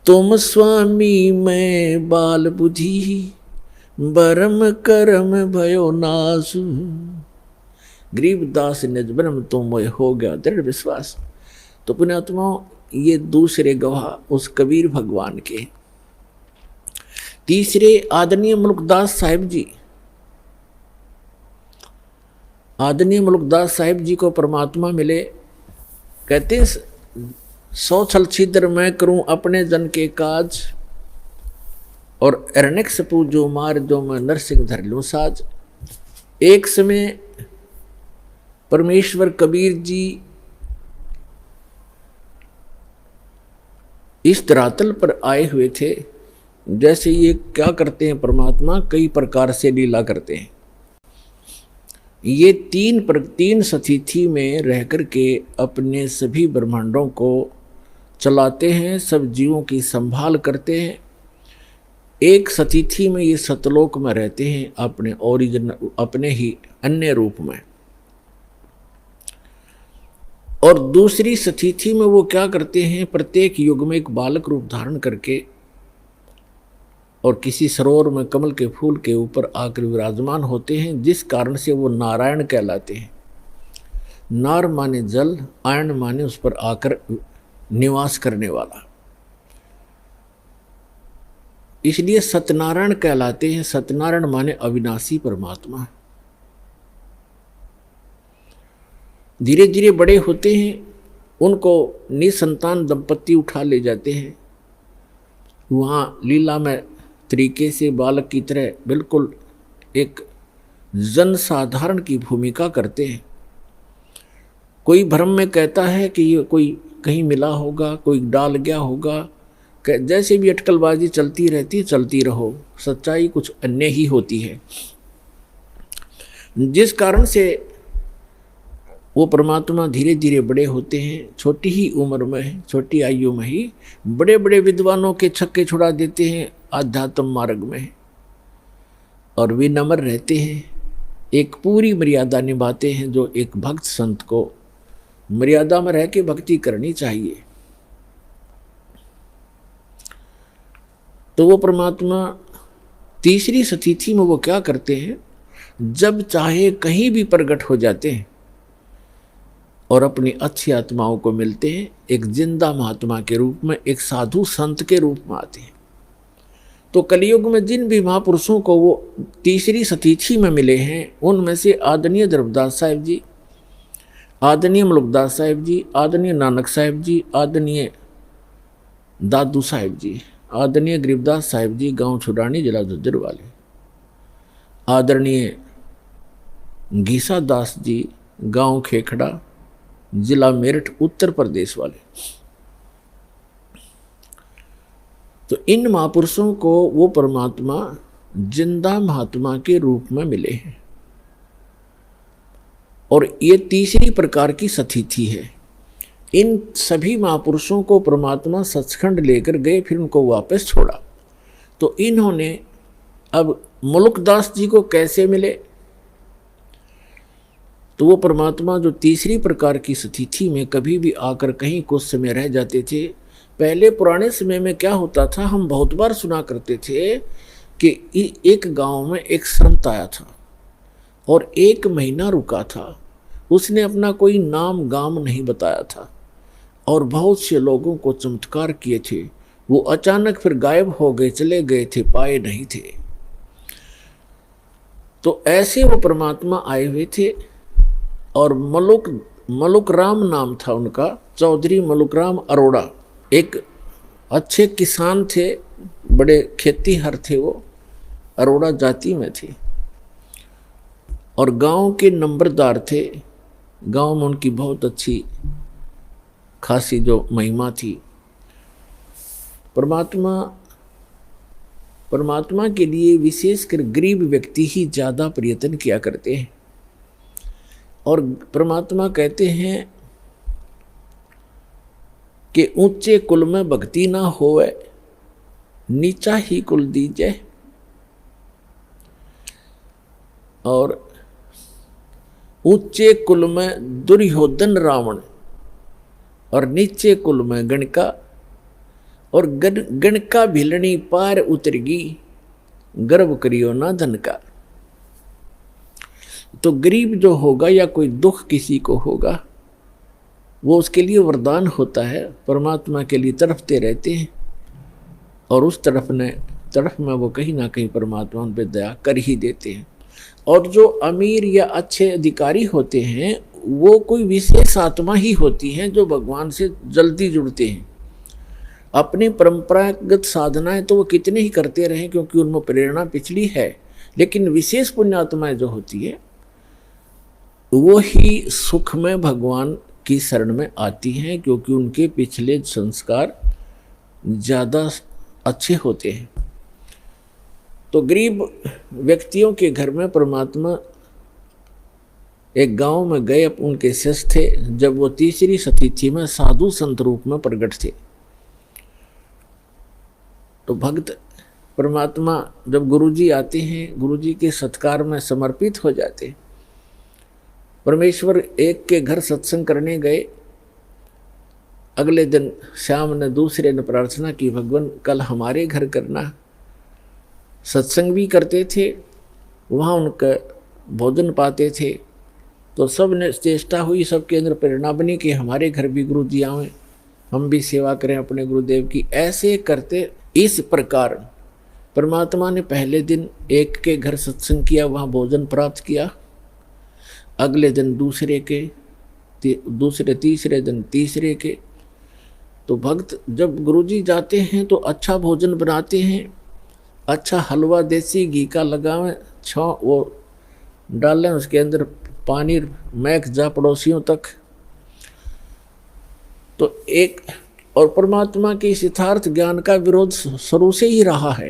तुम स्वामी मैं बाल बुद्धि, बरम करम भयो नासु। गरीबदास निज ब्रह्म तुम मोय हो गया दृढ़ विश्वास। तो पुण्यात्माओं, ये दूसरे गवाह उस कबीर भगवान के। तीसरे आदरणीय मुल्कदास साहिब जी। आदरणीय मुल्कदास साहिब जी को परमात्मा मिले। कहते हैं 100 छल छिद्र मैं करूं अपने जन के काज, और अरण्यक सपू जो मार जो मैं नरसिंह धर लूं साज। एक समय परमेश्वर कबीर जी इस धरातल पर आए हुए थे। जैसे ये क्या करते हैं, परमात्मा कई प्रकार से लीला करते हैं। ये तीन सतिथि में रह करके अपने सभी ब्रह्मांडों को चलाते हैं, सब जीवों की संभाल करते हैं। एक सतिथि में ये सतलोक में रहते हैं अपने ओरिजिन, अपने ही अन्य रूप में। और दूसरी सतिथि में वो क्या करते हैं, प्रत्येक युग में एक बालक रूप धारण करके और किसी सरोवर में कमल के फूल के ऊपर आकर विराजमान होते हैं, जिस कारण से वो नारायण कहलाते हैं। नार माने जल, आयन माने उस पर आकर निवास करने वाला, इसलिए सत्यनारायण कहलाते हैं। सत्यनारायण माने अविनाशी परमात्मा। धीरे धीरे बड़े होते हैं, उनको निसंतान दंपत्ति उठा ले जाते हैं। वहाँ लीला में तरीके से बालक की तरह बिल्कुल एक जनसाधारण की भूमिका करते हैं। कोई भ्रम में कहता है कि ये कोई कहीं मिला होगा, कोई डाल गया होगा। जैसे भी अटकलबाजी चलती रहती, चलती रहो, सच्चाई कुछ अन्य ही होती है। जिस कारण से वो परमात्मा धीरे धीरे बड़े होते हैं। छोटी ही उम्र में, छोटी आयु में ही बड़े बड़े विद्वानों के छक्के छुड़ा देते हैं आध्यात्म मार्ग में, और विनम्र रहते हैं। एक पूरी मर्यादा निभाते हैं, जो एक भक्त संत को मर्यादा में रह के भक्ति करनी चाहिए। तो वो परमात्मा तीसरी सतिथि में वो क्या करते हैं, जब चाहे कहीं भी प्रकट हो जाते हैं और अपनी अच्छी आत्माओं को मिलते हैं। एक जिंदा महात्मा के रूप में, एक साधु संत के रूप में आते हैं। तो कलयुग में जिन भी महापुरुषों को वो तीसरी सतिथि में मिले हैं, उनमें से आदरणीय धर्मदास साहिब जी, आदरणीय मुल्कदास साहिब जी, आदरणीय नानक साहिब जी, आदरणीय दादू साहिब जी, आदरणीय गरीबदास साहिब जी, गांव छुड़ानी, जिला झज्जर वाले, आदरणीय घीसा दास जी, गांव खेखड़ा, जिला मेरठ, उत्तर प्रदेश वाले। तो इन महापुरुषों को वो परमात्मा जिंदा महात्मा के रूप में मिले हैं। और ये तीसरी प्रकार की सतिथि है। इन सभी महापुरुषों को परमात्मा सचखंड लेकर गए, फिर उनको वापस छोड़ा। तो इन्होंने अब मुल्कदास जी को कैसे मिले, तो वो परमात्मा जो तीसरी प्रकार की सतिथि में कभी भी आकर कहीं कुछ समय रह जाते थे। पहले पुराने समय में क्या होता था, हम बहुत बार सुना करते थे कि एक गांव में एक संत आया था और 1 महीना रुका था। उसने अपना कोई नाम गाम नहीं बताया था और बहुत से लोगों को चमत्कार किए थे। वो अचानक फिर गायब हो गए, चले गए थे, पाए नहीं थे। तो ऐसे वो परमात्मा आए हुए थे। और मलुक राम नाम था उनका, चौधरी मलुक राम अरोड़ा। एक अच्छे किसान थे, बड़े खेतीहर थे, वो अरोड़ा जाति में थे और गांव के नंबरदार थे। गांव में उनकी बहुत अच्छी खासी जो महिमा थी। परमात्मा के लिए विशेषकर गरीब व्यक्ति ही ज़्यादा प्रयत्न किया करते हैं। और परमात्मा कहते हैं कि ऊंचे कुल में भक्ति ना होवे, नीचा ही कुल दीजे। और ऊंचे कुल में दुर्योधन रावण और नीचे कुल में गणिका। और गण का भिलनी पार उतरगी, गर्व करियो ना धन का। तो गरीब जो होगा या कोई दुख किसी को होगा, वो उसके लिए वरदान होता है, परमात्मा के लिए तड़पते रहते हैं, और उस तरफ में वो कहीं ना कहीं परमात्मा उन पर दया कर ही देते हैं। और जो अमीर या अच्छे अधिकारी होते हैं वो कोई विशेष आत्मा ही होती हैं जो भगवान से जल्दी जुड़ते हैं। अपनी परंपरागत साधनाएं तो वो कितने ही करते रहे क्योंकि उनमें प्रेरणा पिछली है, लेकिन विशेष पुण्यात्माएं जो होती है वो ही सुख में भगवान की शरण में आती हैं, क्योंकि उनके पिछले संस्कार ज़्यादा अच्छे होते हैं। तो गरीब व्यक्तियों के घर में परमात्मा एक गांव में गए, उनके शिष्य थे। जब वो तीसरी सतिथि में साधु संत रूप में प्रकट थे, तो भक्त परमात्मा जब गुरुजी आते हैं, गुरुजी के सत्कार में समर्पित हो जाते हैं। परमेश्वर एक के घर सत्संग करने गए। अगले दिन शाम ने दूसरे ने प्रार्थना की, भगवान कल हमारे घर करना। सत्संग भी करते थे, वहाँ उनका भोजन पाते थे। तो सब ने चेष्टा हुई, सबके अंदर प्रेरणा बनी कि हमारे घर भी गुरु जी आएं, हम भी सेवा करें अपने गुरुदेव की। ऐसे करते इस प्रकार परमात्मा ने पहले दिन एक के घर सत्संग किया, वहाँ भोजन प्राप्त किया। अगले दिन दूसरे तीसरे दिन तीसरे के। तो भक्त जब गुरुजी जाते हैं तो अच्छा भोजन बनाते हैं, अच्छा हलवा देसी घी का लगावें, वो डालें, उसके अंदर पानी महक जा पड़ोसियों तक। तो एक और परमात्मा के इस यथार्थ ज्ञान का विरोध शुरू से ही रहा है।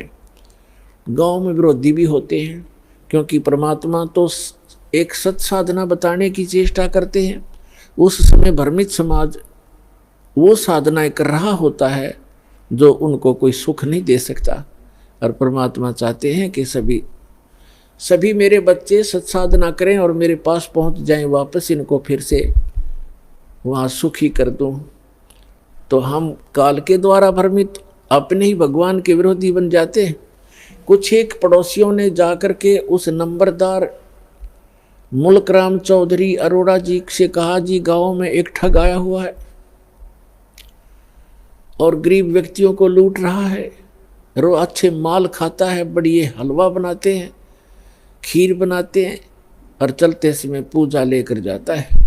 गांव में विरोधी भी होते हैं, क्योंकि परमात्मा तो एक सत साधना बताने की चेष्टा करते हैं। उस समय भ्रमित समाज वो साधनाएं कर रहा होता है जो उनको कोई सुख नहीं दे सकता, और परमात्मा चाहते हैं कि सभी मेरे बच्चे सत्साधना करें और मेरे पास पहुंच जाएं वापस, इनको फिर से वहाँ सुखी कर दूं। तो हम काल के द्वारा भ्रमित अपने ही भगवान के विरोधी बन जाते हैं। कुछ एक पड़ोसियों ने जाकर के उस नंबरदार मुल्कराम चौधरी अरोड़ा जी से कहा, जी गांव में एक ठग आया हुआ है और गरीब व्यक्तियों को लूट रहा है, रो अच्छे माल खाता है, बढ़िया हलवा बनाते हैं, खीर बनाते हैं, और चलते समय पूजा लेकर जाता है,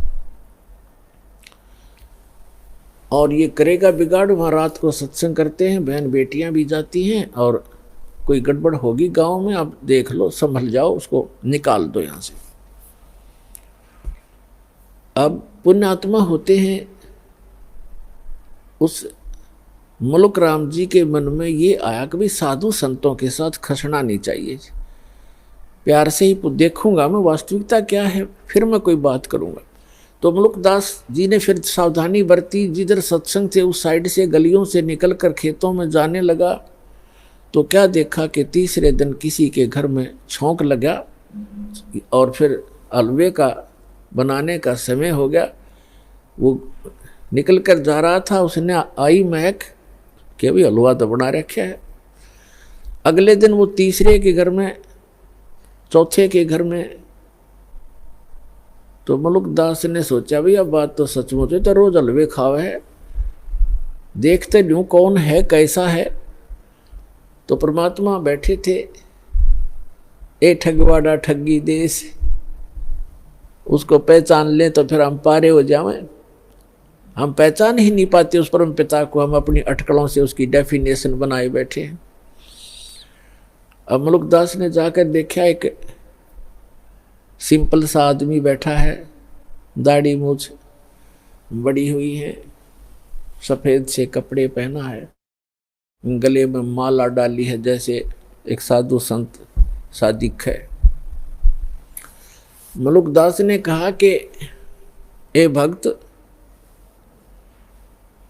और ये करेगा बिगाड़। वहाँ रात को सत्संग करते हैं, बहन बेटियां भी जाती हैं, और कोई गड़बड़ होगी गांव में, आप देख लो, संभल जाओ, उसको निकाल दो यहाँ से। अब पुण्यात्मा होते हैं, उस मुल्क राम जी के मन में ये आया कि भाई साधु संतों के साथ खसना नहीं चाहिए, प्यार से ही देखूंगा मैं वास्तविकता क्या है, फिर मैं कोई बात करूंगा। तो मुल्कदास जी ने फिर सावधानी बरती, जिधर सत्संग थे उस साइड से गलियों से निकलकर खेतों में जाने लगा। तो क्या देखा कि तीसरे दिन किसी के घर में छौंक लगा, और फिर हलवे का बनाने का समय हो गया। वो निकल कर जा रहा था, उसने आई महक कि भाई हलवा तो बना रखा है। अगले दिन वो तीसरे के घर में, चौथे के घर में, तो मुल्कदास ने सोचा भाई अब बात तो सचमुच है, तो रोज हलवे खावे है, देखते न्यू कौन है कैसा है। तो परमात्मा बैठे थे, ए ठगवाड़ा ठगी देश, उसको पहचान ले तो फिर हम पारे हो जाएं। हम पहचान ही नहीं पाते उस परम पिता को, हम अपनी अटकलों से उसकी डेफिनेशन बनाए बैठे हैं। अब मुल्कदास ने जाकर देखा, एक सिंपल सा आदमी बैठा है, दाढ़ी मूछ बड़ी हुई है, सफ़ेद से कपड़े पहना है, गले में माला डाली है, जैसे एक साधु संत सा दिख है। मुल्कदास ने कहा कि ए भक्त,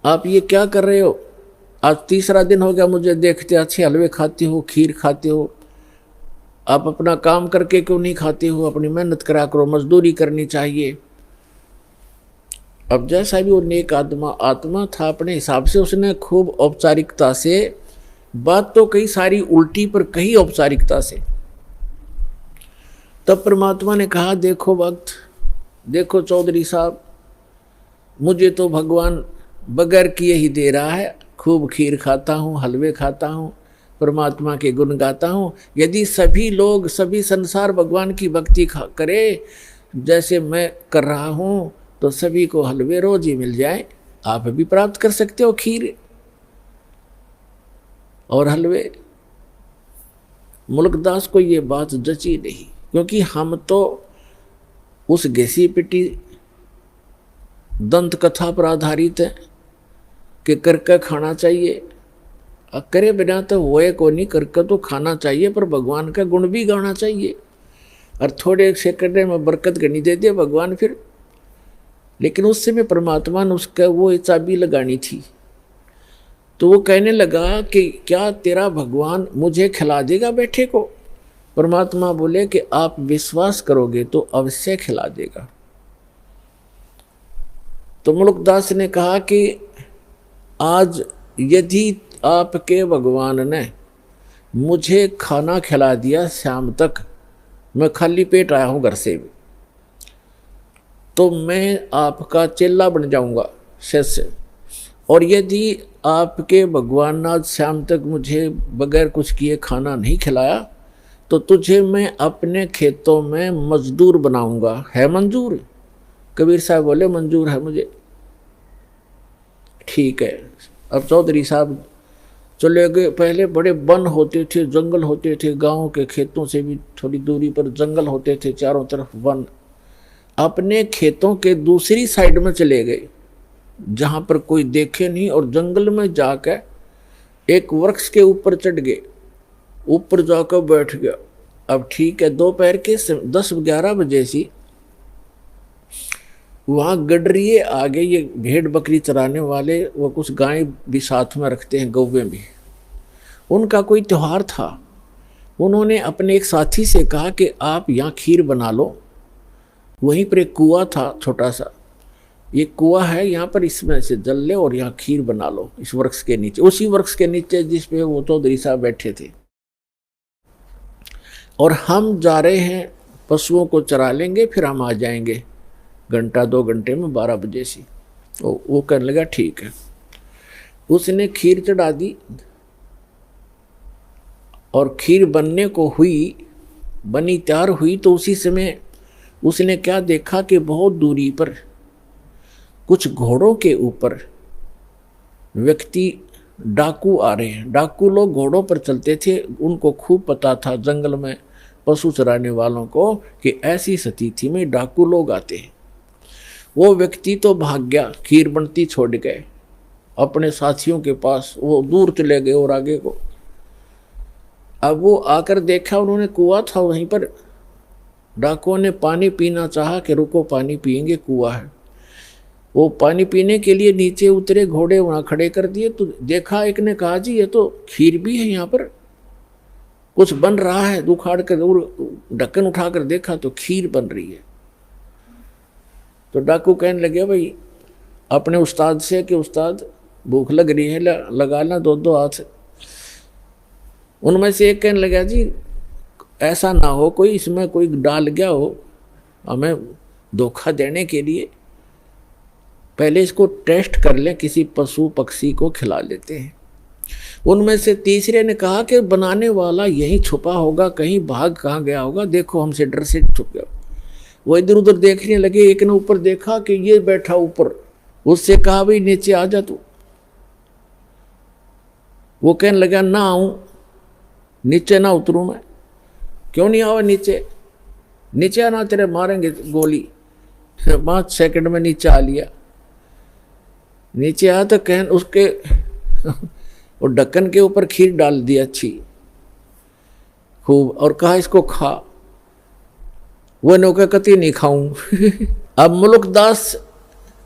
आप ये क्या कर रहे हो? आज तीसरा दिन हो गया मुझे देखते, अच्छे हलवे खाते हो, खीर खाते हो, आप अपना काम करके क्यों नहीं खाते हो? अपनी मेहनत करा करो, मजदूरी करनी चाहिए। अब जैसा भी वो नेक आत्मा था, अपने हिसाब से उसने खूब औपचारिकता से बात तो कई सारी उल्टी पर कही औपचारिकता से। तब परमात्मा ने कहा, देखो भक्त, देखो चौधरी साहब, मुझे तो भगवान बगैर किए ही दे रहा है। खूब खीर खाता हूँ, हलवे खाता हूँ, परमात्मा के गुण गाता हूँ। यदि सभी लोग, सभी संसार भगवान की भक्ति करे जैसे मैं कर रहा हूँ, तो सभी को हलवे रोज ही मिल जाए। आप भी प्राप्त कर सकते हो खीर और हलवे। मुल्कदास को ये बात जची नहीं, क्योंकि हम तो उस घिसी पिटी दंत कथा पर आधारित है कि करके खाना चाहिए। करे बिना तो वो को नहीं, करके तो खाना चाहिए, पर भगवान का गुण भी गाना चाहिए। और थोड़े सेकंड में बरकत करनी दे दे भगवान फिर। लेकिन उस समय परमात्मा ने उसका वो चाबी लगानी थी। तो वो कहने लगा कि क्या तेरा भगवान मुझे खिला देगा बैठे को? परमात्मा बोले कि आप विश्वास करोगे तो अवश्य खिला देगा। तो मुल्कदास ने कहा कि आज यदि आपके भगवान ने मुझे खाना खिला दिया शाम तक, मैं खाली पेट आया हूं घर से भी, तो मैं आपका चेला बन जाऊंगा शिष्य। और यदि आपके भगवान ने आज शाम तक मुझे बगैर कुछ किए खाना नहीं खिलाया, तो तुझे मैं अपने खेतों में मजदूर बनाऊंगा। है मंजूर? कबीर साहब बोले, मंजूर है मुझे। ठीक है। अब चौधरी साहब चले गए। पहले बड़े वन होते थे, जंगल होते थे, गांव के खेतों से भी थोड़ी दूरी पर जंगल होते थे, चारों तरफ वन। अपने खेतों के दूसरी साइड में चले गए जहां पर कोई देखे नहीं, और जंगल में जाकर एक वृक्ष के ऊपर चढ़ गए, ऊपर जाकर बैठ गया। अब ठीक है, दोपहर के 10-11 बजे सी वहाँ गडरिए आगे, ये भेड़ बकरी चराने वाले, वो कुछ गाय भी साथ में रखते हैं, गौवें भी। उनका कोई त्यौहार था। उन्होंने अपने एक साथी से कहा कि आप यहाँ खीर बना लो। वहीं पर एक कुआं था छोटा सा, ये कुआं है यहाँ पर, इसमें से जल ले और यहाँ खीर बना लो इस वृक्ष के नीचे, उसी वृक्ष के नीचे जिस पे वो चौधरी साहब बैठे थे। और हम जा रहे हैं, पशुओं को चरा लेंगे, फिर हम आ जाएंगे 1-2 घंटे में, 12 बजे से। वो करने लगा ठीक है। उसने खीर चढ़ा दी और खीर बनने को हुई, बनी तैयार हुई। तो उसी समय उसने क्या देखा कि बहुत दूरी पर कुछ घोड़ों के ऊपर व्यक्ति डाकू आ रहे हैं। डाकू लोग घोड़ों पर चलते थे, उनको खूब पता था जंगल में पशु चराने वालों को कि ऐसी स्थिति में डाकू लोग आते हैं। वो व्यक्ति तो भाग गया, खीर बनती छोड़ गए अपने साथियों के पास, वो दूर चले गए और आगे को। अब वो आकर देखा, उन्होंने कुआं था वहीं पर। डाकुओं ने पानी पीना चाहा कि रुको पानी पिएंगे, कुआं है। वो पानी पीने के लिए नीचे उतरे, घोड़े वहां खड़े कर दिए। तो देखा, एक ने कहा जी ये तो खीर भी है, यहाँ पर कुछ बन रहा है। उखाड़ कर ढक्कन उठाकर देखा तो खीर बन रही है। तो डाकू कहने लगे भाई अपने उस्ताद से कि उस्ताद भूख लग रही है, लगा ला 2-2 हाथ। उनमें से एक कहने लगा जी ऐसा ना हो कोई इसमें कोई डाल गया हो हमें धोखा देने के लिए, पहले इसको टेस्ट कर लें, किसी पशु पक्षी को खिला लेते हैं। उनमें से तीसरे ने कहा कि बनाने वाला यहीं छुपा होगा, कहीं भाग कहाँ गया होगा, देखो हमसे डर से छुप गया। वो इधर उधर देखने लगे। एक ने ऊपर देखा कि ये बैठा ऊपर, उससे कहा भाई नीचे आ जा तू। वो कहने लगा ना आऊं, नीचे ना उतरूं मैं। क्यों नहीं आवा नीचे? नीचे आना तेरे मारेंगे गोली। 5 सेकंड में नीचे आ लिया। नीचे आया तो कहन उसके और ढक्कन के ऊपर खीर डाल दी अच्छी खूब, और कहा इसको खा। वो नौका कति नहीं खाऊं। अब मुल्कदास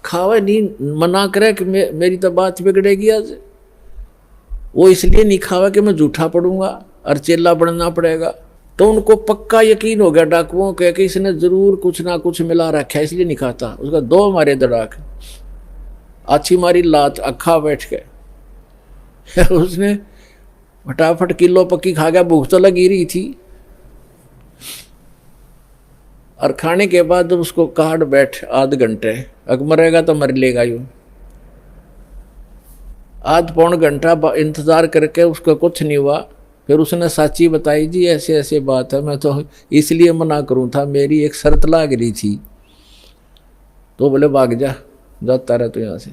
खावे नहीं, मना करे कि मेरी तो बात बिगड़ेगी आज। वो इसलिए नहीं खावा कि मैं झूठा पड़ूंगा और चेला बनना पड़ेगा। तो उनको पक्का यकीन हो गया डाकुओं के कि इसने जरूर कुछ ना कुछ मिला रखा है, इसलिए नहीं खाता। उसका 2 मारे दड़ाक। अच्छी मारी लात, अखा बैठ गए। उसने फटाफट किलो पक्की खा गया, भूख तो लगी रही थी। और खाने के बाद जब उसको काट बैठ आध घंटे, अगर मरेगा तो मर लेगा यूं। आध पौन घंटा इंतजार करके उसका कुछ नहीं हुआ। फिर उसने साची बताई, जी ऐसे ऐसे बात है, मैं तो इसलिए मना करूं था, मेरी एक शर्त लाग रही थी। तो बोले भाग जा, जाता रहे तो यहाँ से।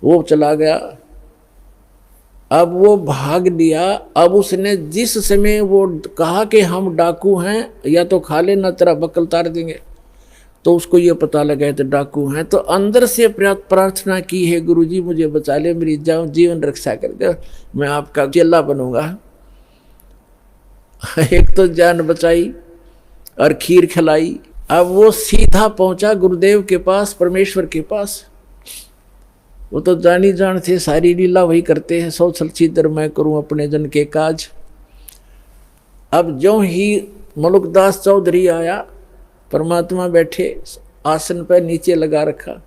वो चला गया। अब वो भाग लिया। अब उसने जिस समय वो कहा कि हम डाकू हैं, या तो खा लेना तेरा बकल तार देंगे, तो उसको ये पता लगा तो डाकू हैं, तो अंदर से प्रार्थना की है, गुरुजी मुझे बचा ले, मेरी जीवन रक्षा कर दे, मैं आपका चेला बनूंगा। एक तो जान बचाई और खीर खिलाई। अब वो सीधा पहुंचा गुरुदेव के पास, परमेश्वर के पास। वो तो जानी जान थे, सारी लीला वही करते हैं, सौ छलछीदर मैं करूं अपने जन के काज। अब जो ही मलुकदास चौधरी आया, परमात्मा बैठे आसन पर नीचे लगा रखा।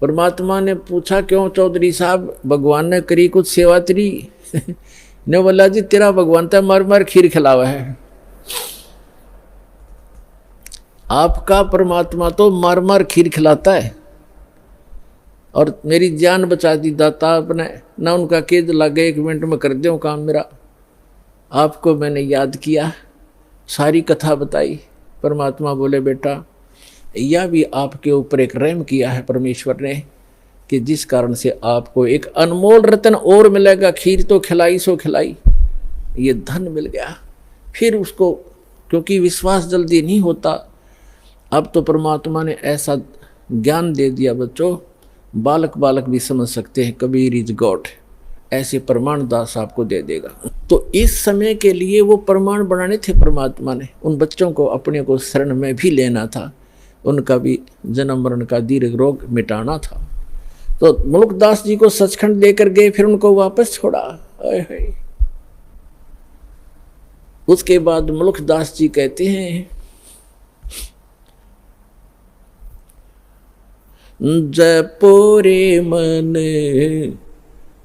परमात्मा ने पूछा, क्यों चौधरी साहब, भगवान ने करी कुछ सेवा तेरी? ने बोला, जी तेरा भगवान तो मर मर खीर खिलावा है। आपका परमात्मा तो मर मर खीर खिलाता है, और मेरी जान बचा दी दाता आपने ना। उनका केद लगे, 1 मिनट में कर दो काम मेरा। आपको मैंने याद किया, सारी कथा बताई। परमात्मा बोले, बेटा यह भी आपके ऊपर एक रहम किया है परमेश्वर ने, कि जिस कारण से आपको एक अनमोल रतन और मिलेगा। खीर तो खिलाई सो खिलाई, ये धन मिल गया। फिर उसको, क्योंकि विश्वास जल्दी नहीं होता, अब तो परमात्मा ने ऐसा ज्ञान दे दिया बच्चों, बालक बालक भी समझ सकते हैं, कबीर इज गॉड, ऐसे प्रमाण दास आपको दे देगा। तो इस समय के लिए वो प्रमाण बनाने थे परमात्मा ने, उन बच्चों को अपने को शरण में भी लेना था, उनका भी जन्म मरण का दीर्घ रोग मिटाना था। तो मुल्कदास जी को सचखंड लेकर गए, फिर उनको वापस छोड़ा। उसके बाद मुल्कदास जी कहते हैं, जपो रे मन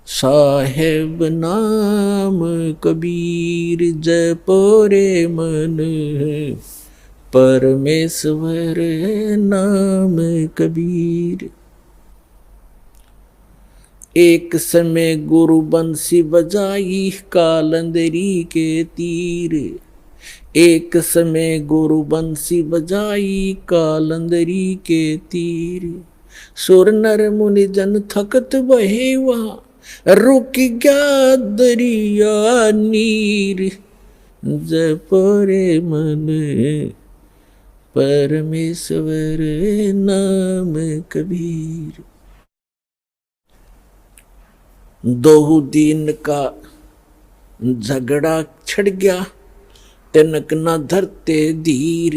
साहेब नाम कबीर, जपो रे मन परमेश्वर नाम कबीर। एक समय गुरु बंसी बजाई कालंदरी के तीर, एक समय गुरु बंसी बजाई कालंदरी के तीर। सुर नर मुनि जन थकत बहे वहाँ, रुक गया दरिया नीर। जपो रे मन परमेश्वर नाम कबीर। दो दिन का झगड़ा छिड़ गया, तिनक न धरते धीर।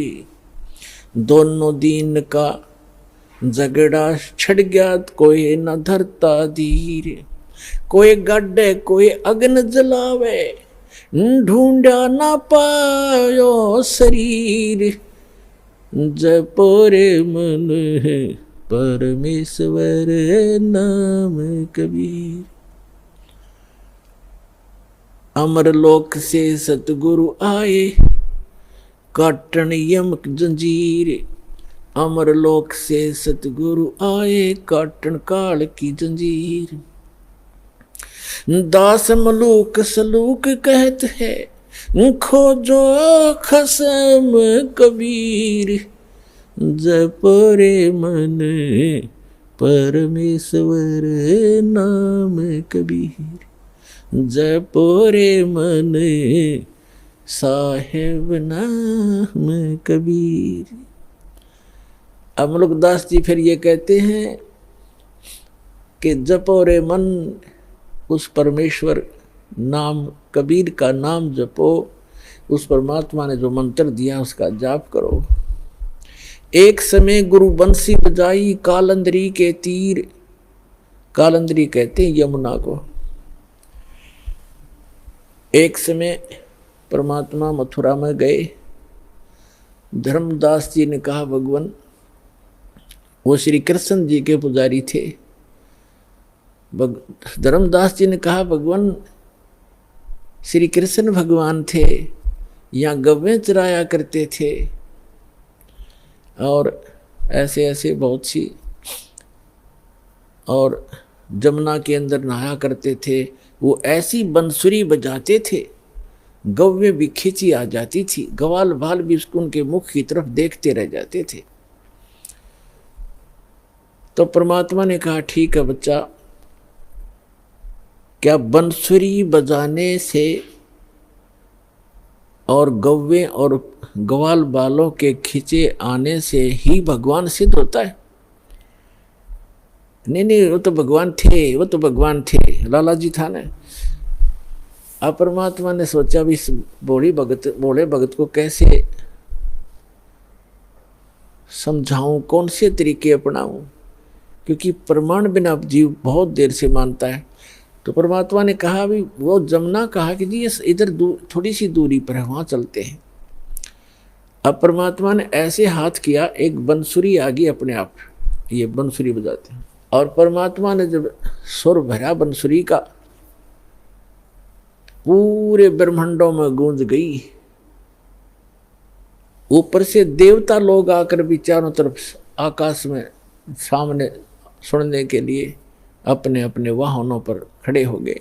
दोनों दिन का झगड़ा छिड़ गया, कोई न धरता धीर। कोई गड्ढे कोई अग्न जलावे, ढूंढा ना पायो शरीर। जपो रे मन परमेश्वर नाम कबीर। अमरलोक से सतगुरु आए, काटन यमक जंजीर। अमरलोक से सतगुरु आए, काटन काल की जंजीर। दास मलूक सलूक कहत है, खोजो खसम कबीर। जपो रे मन परमेश्वर नाम कबीर। जपो रे मन साहेब नाम कबीर। अब मुल्कदास जी फिर ये कहते हैं कि जपो रे मन, उस परमेश्वर नाम कबीर का नाम जपो, उस परमात्मा ने जो मंत्र दिया उसका जाप करो। एक समय गुरु बंसी बजाई कालंदरी के तीर। कालंदरी कहते हैं यमुना को। एक समय परमात्मा मथुरा में गए। धर्मदास जी ने कहा, भगवान वो श्री कृष्ण जी के पुजारी थे। धर्मदास जी ने कहा भगवान श्री कृष्ण भगवान थे, यहाँ गव्वें चराया करते थे और ऐसे ऐसे बहुत सी, और जमुना के अंदर नहाया करते थे। वो ऐसी बंसुरी बजाते थे, गव्वे भी खींची आ जाती थी, ग्वाल बाल भी उनके मुख की तरफ देखते रह जाते थे। तो परमात्मा ने कहा ठीक है बच्चा, क्या बंसुरी बजाने से और गव्वे और ग्वाल बालों के खींचे आने से ही भगवान सिद्ध होता है? नहीं, वो तो भगवान थे, वो तो भगवान थे, लाला जी था ना। अब परमात्मा ने सोचा भी इस भोले भगत को कैसे समझाऊं, कौन से तरीके अपनाऊं, क्योंकि प्रमाण बिना जीव बहुत देर से मानता है। तो परमात्मा ने कहा भी, वो जमुना कहा कि जी इधर थोड़ी सी दूरी पर है, वहां चलते हैं। अब परमात्मा ने ऐसे हाथ किया, एक बंसुरी आ गई अपने आप, ये बंसुरी बजाते हैं, और परमात्मा ने जब सुर भरा बंसुरी का, पूरे ब्रह्मांडों में गूंज गई। ऊपर से देवता लोग आकर भी चारों तरफ आकाश में सामने सुनने के लिए अपने अपने वाहनों पर खड़े हो गए।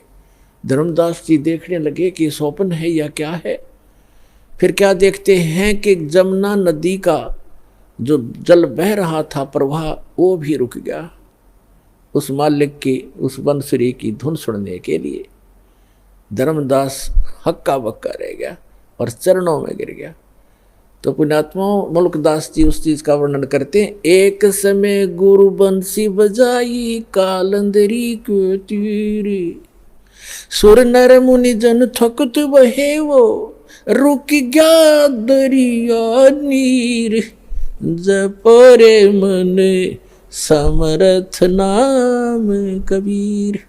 धर्मदास जी देखने लगे कि स्वप्न है या क्या है। फिर क्या देखते हैं कि जमुना नदी का जो जल बह रहा था प्रवाह, वो भी रुक गया उस मालिक की, उस बंसुरी की धुन सुनने के लिए। धर्मदास हक्का बक्का रह गया और चरणों में गिर गया। तो पुण्यात्मा मुल्कदास जी उस चीज का वर्णन करते हैं। एक समय गुरु बंसी बजाई कालंदरी के तीरे, सुर नर मुनि जन थकत बहे वो, रुक गया दरिया नीर, जपरे मन समरथ नाम कबीर।